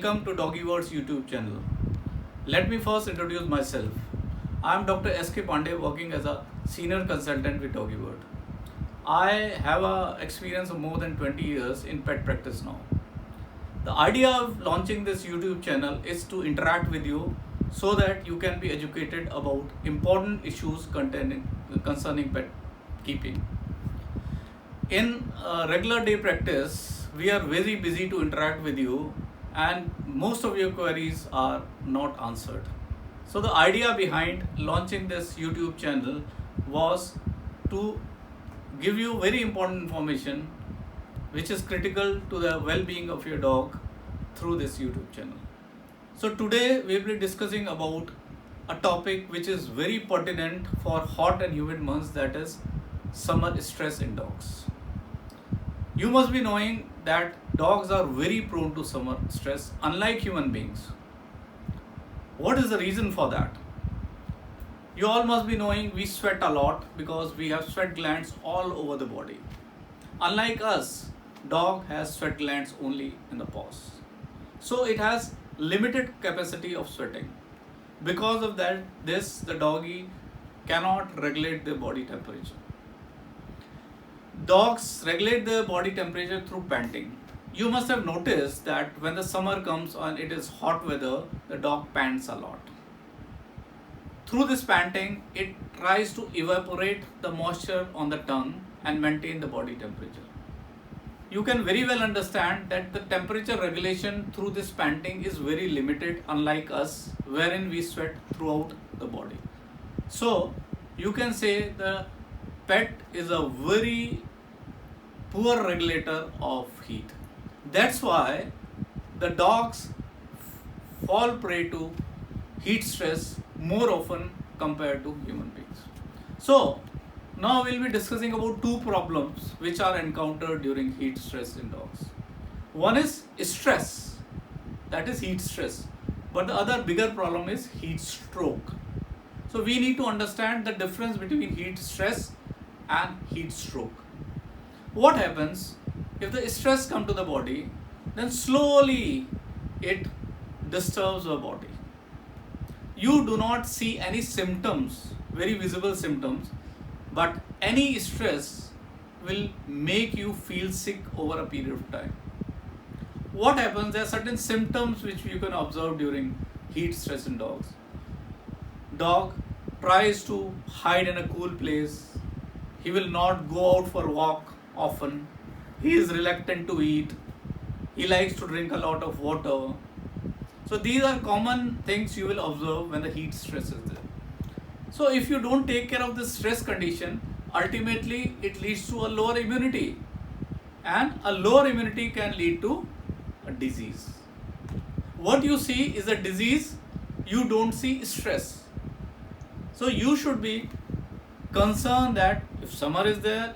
welcome to Doggy Words YouTube channel. Let me first introduce myself. I am Dr. S.K. Pandey, working as a senior consultant with Doggy Word. I have a experience of more than 20 years in pet practice now. The idea of launching this YouTube channel is to interact with you so that you can be educated about important issues concerning pet keeping. In regular day practice, we are very busy to interact with you and most of your queries are not answered. So the idea behind launching this YouTube channel was to give you very important information which is critical to the well-being of your dog through this YouTube channel. So today we will be discussing about a topic which is very pertinent for hot and humid months, that is summer stress in dogs. You must be knowing that dogs are very prone to summer stress, unlike human beings. What is the reason for that? You all must be knowing we sweat a lot because we have sweat glands all over the body. Unlike us, dog has sweat glands only in the paws. So it has limited capacity of sweating. Because of that, the doggy cannot regulate their body temperature. Dogs regulate their body temperature through panting. You must have noticed that when the summer comes and it is hot weather, the dog pants a lot. Through this panting, it tries to evaporate the moisture on the tongue and maintain the body temperature. You can very well understand that the temperature regulation through this panting is very limited, unlike us, wherein we sweat throughout the body. So, you can say the pet is a very poor regulator of heat. That's why the dogs fall prey to heat stress more often compared to human beings. So now we'll be discussing about two problems which are encountered during heat stress in dogs. One is stress, that is heat stress, but the other bigger problem is heat stroke. So we need to understand the difference between heat stress and heat stroke. What happens if the stress comes to the body, then slowly it disturbs the body. You do not see any symptoms, very visible symptoms, but any stress will make you feel sick over a period of time. What happens? There are certain symptoms which you can observe during heat stress in dogs. Dog tries to hide in a cool place. He will not go out for a walk often. He is reluctant to eat. He likes to drink a lot of water. So these are common things you will observe when the heat stress is there. So if you don't take care of this stress condition, ultimately it leads to a lower immunity. And a lower immunity can lead to a disease. What you see is a disease, you don't see stress. So you should be concerned that if summer is there,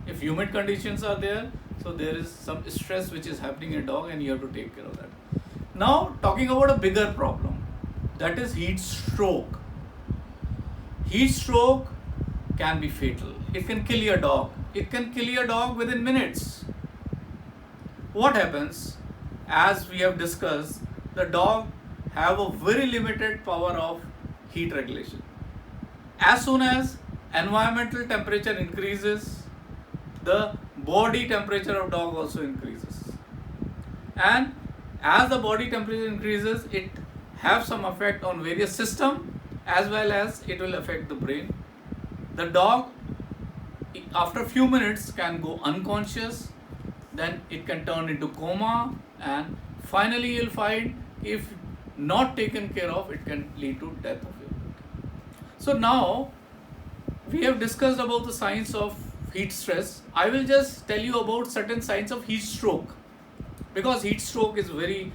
if humid conditions are there, so there is some stress which is happening in a dog and you have to take care of that. Now talking about a bigger problem, that is heat stroke. Heat stroke can be fatal. It can kill your dog. It can kill your dog within minutes. What happens? As we have discussed, the dog have a very limited power of heat regulation. As soon as environmental temperature increases, the body temperature of dog also increases. And as the body temperature increases, it have some effect on various systems as well as it will affect the brain. The dog after a few minutes can go unconscious, then it can turn into coma, and finally you'll find if not taken care of, it can lead to death of your dog. So now we have discussed about the signs of heat stress. I will just tell you about certain signs of heat stroke, because heat stroke is very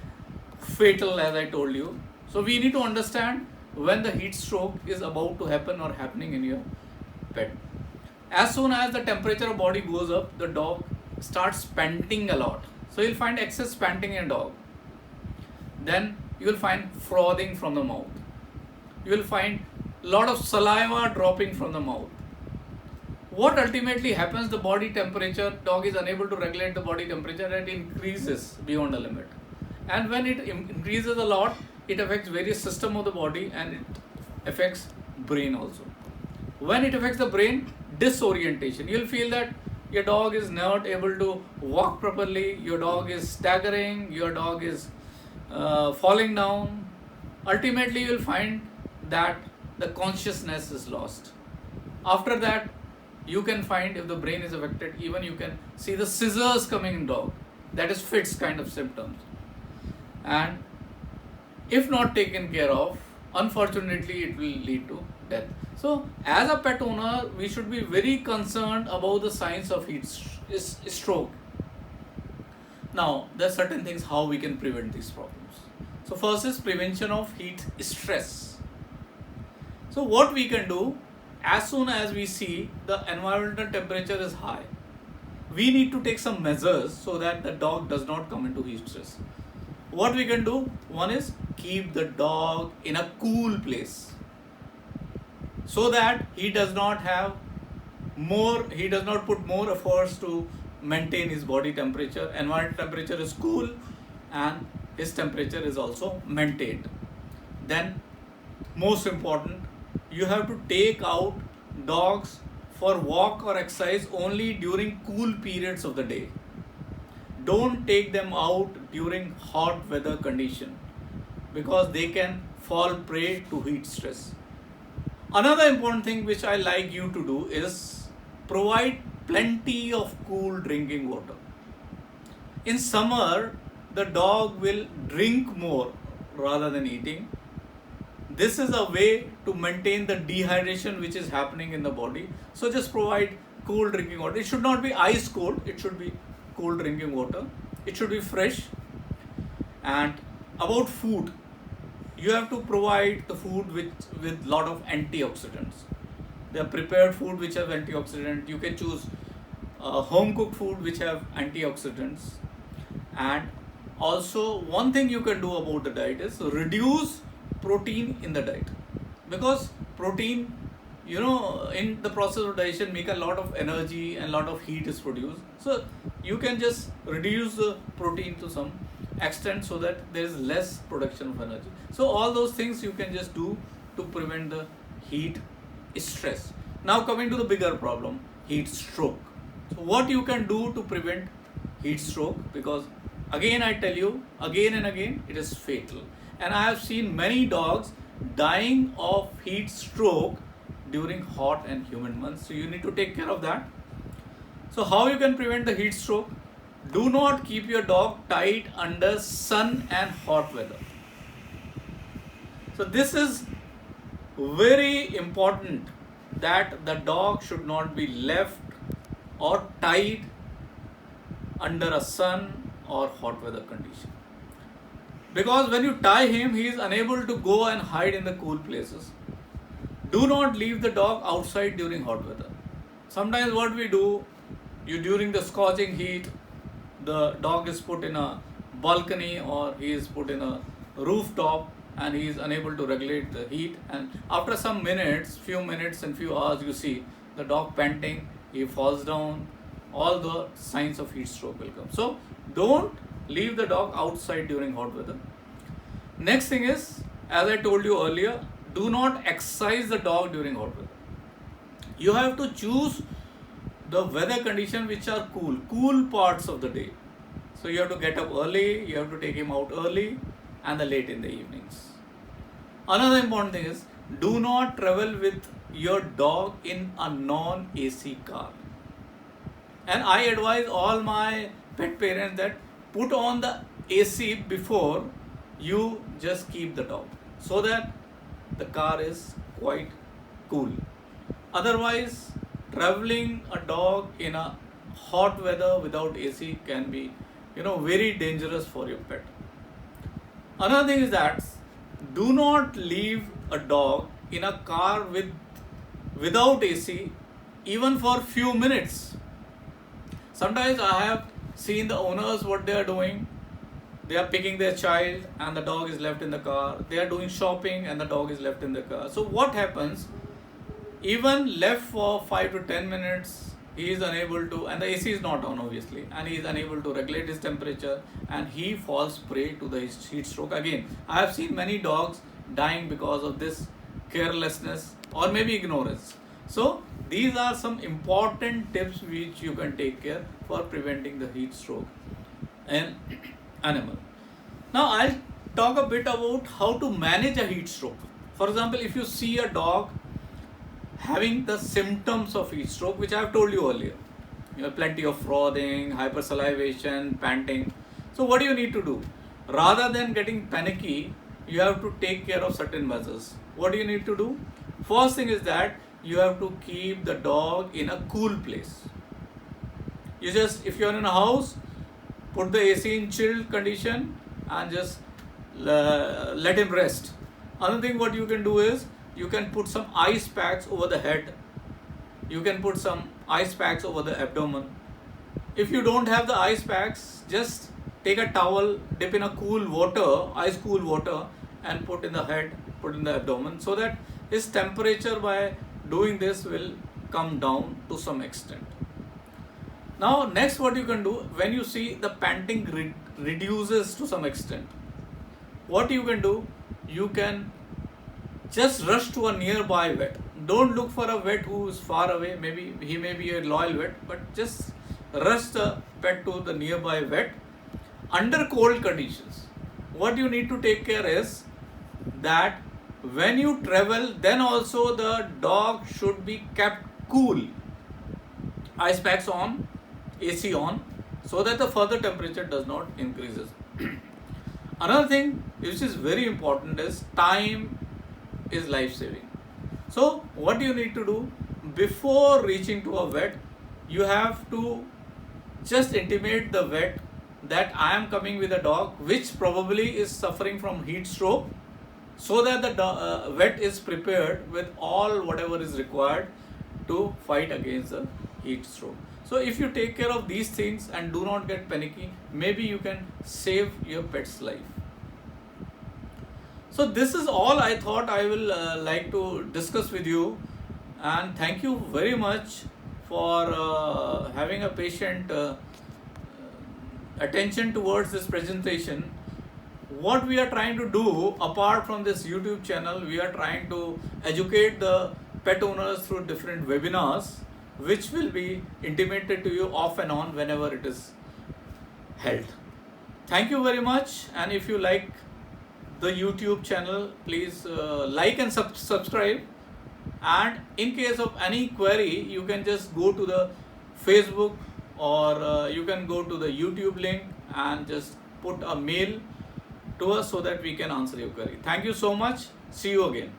fatal, as I told you. So we need to understand when the heat stroke is about to happen or happening in your pet. As soon as the temperature of body goes up, the dog starts panting a lot. So you'll find excess panting in a dog. Then you will find frothing from the mouth. You will find a lot of saliva dropping from the mouth. What ultimately happens, the body temperature, dog is unable to regulate the body temperature and increases beyond a limit. And when it increases a lot, it affects various system of the body, and it affects brain also. When it affects the brain, disorientation. You'll feel that your dog is not able to walk properly, your dog is staggering, your dog is falling down. Ultimately, you'll find that the consciousness is lost. After that, you can find, if the brain is affected, even you can see the scissors coming in dog. That is fits kind of symptoms. And if not taken care of, unfortunately, it will lead to death. So, as a pet owner, we should be very concerned about the signs of heat stroke. Now, there are certain things how we can prevent these problems. So, first is prevention of heat stress. So, what we can do, as soon as we see the environmental temperature is high, we need to take some measures so that the dog does not come into heat stress. What we can do, one is keep the dog in a cool place, so that he does not put more efforts to maintain his body temperature. Environment temperature is cool and his temperature is also maintained. Then, most important, you have to take out dogs for walk or exercise only during cool periods of the day. Don't take them out during hot weather condition, because they can fall prey to heat stress. Another important thing which I like you to do is provide plenty of cool drinking water. In summer, the dog will drink more rather than eating. This is a way to maintain the dehydration which is happening in the body. So just provide cool drinking water. It should not be ice cold, it should be cool drinking water. It should be fresh. And about food, you have to provide the food with lot of antioxidants. There are prepared food which have antioxidants. You can choose home cooked food which have antioxidants. And also, one thing you can do about the diet is reduce protein in the diet, because protein, in the process of digestion, make a lot of energy and a lot of heat is produced. So you can just reduce the protein to some extent so that there is less production of energy. So all those things you can just do to prevent the heat stress. Now coming to the bigger problem, heat stroke. So what you can do to prevent heat stroke, because again I tell you again and again, it is fatal, and I have seen many dogs dying of heat stroke during hot and humid months. So you need to take care of that. So how you can prevent the heat stroke? Do not keep your dog tied under sun and hot weather. So this is very important, that the dog should not be left or tied under a sun or hot weather condition. Because when you tie him, he is unable to go and hide in the cool places. Do not leave the dog outside during hot weather. Sometimes what we do, during the scorching heat, the dog is put in a balcony or he is put in a rooftop, and he is unable to regulate the heat, and after some minutes, few minutes and few hours, you see the dog panting, he falls down, all the signs of heat stroke will come. So don't leave the dog outside during hot weather. Next thing is, as I told you earlier, do not exercise the dog during hot weather. You have to choose the weather conditions which are cool parts of the day. So you have to get up early, you have to take him out early, and the late in the evenings. Another important thing is, do not travel with your dog in a non-AC car. And I advise all my pet parents that put on the AC before you just keep the dog, so that the car is quite cool. Otherwise, traveling a dog in a hot weather without AC can be, very dangerous for your pet. Another thing is that do not leave a dog in a car without AC even for few minutes. Sometimes I have seen the owners, what they are doing. They are picking their child and the dog is left in the car. They are doing shopping and the dog is left in the car. So what happens? Even left for 5 to 10 minutes, he is unable to, and the AC is not on obviously, and he is unable to regulate his temperature, and he falls prey to the heat stroke. Again, I have seen many dogs dying because of this carelessness or maybe ignorance. So these are some important tips which you can take care for preventing the heat stroke in animal. Now I'll talk a bit about how to manage a heat stroke. For example, if you see a dog having the symptoms of heat stroke, which I have told you earlier, plenty of frothing, hypersalivation, panting. So what do you need to do? Rather than getting panicky, you have to take care of certain measures. What do you need to do? First thing is that you have to keep the dog in a cool place. You just, if you're in a house, put the AC in chilled condition and just let him rest. Another thing what you can do is, you can put some ice packs over the head. You can put some ice packs over the abdomen. If you don't have the ice packs, just take a towel, dip in a cool water, ice cool water, and put in the head, put in the abdomen, so that his temperature by doing this will come down to some extent. Now next what you can do, when you see the panting reduces to some extent, what you can do, you can just rush to a nearby vet. Don't look for a vet who is far away, maybe he may be a loyal vet, but just rush the pet to the nearby vet under cold conditions. What you need to take care is that when you travel, then also the dog should be kept cool. Ice packs on, AC on, so that the further temperature does not increases. Another thing which is very important is time is life saving. So what you need to do before reaching to a vet, you have to just intimate the vet that I am coming with a dog which probably is suffering from heat stroke, so that the vet is prepared with all whatever is required to fight against the heat stroke. So if you take care of these things and do not get panicky, maybe you can save your pet's life. So this is all I thought I will like to discuss with you, and thank you very much for having a patient attention towards this presentation. What we are trying to do apart from this YouTube channel, we are trying to educate the pet owners through different webinars which will be intimated to you off and on whenever it is held. Thank you very much, and if you like the YouTube channel, please like and subscribe, and in case of any query you can just go to the Facebook or you can go to the YouTube link and just put a mail to us so that we can answer your query. Thank you so much. See you again.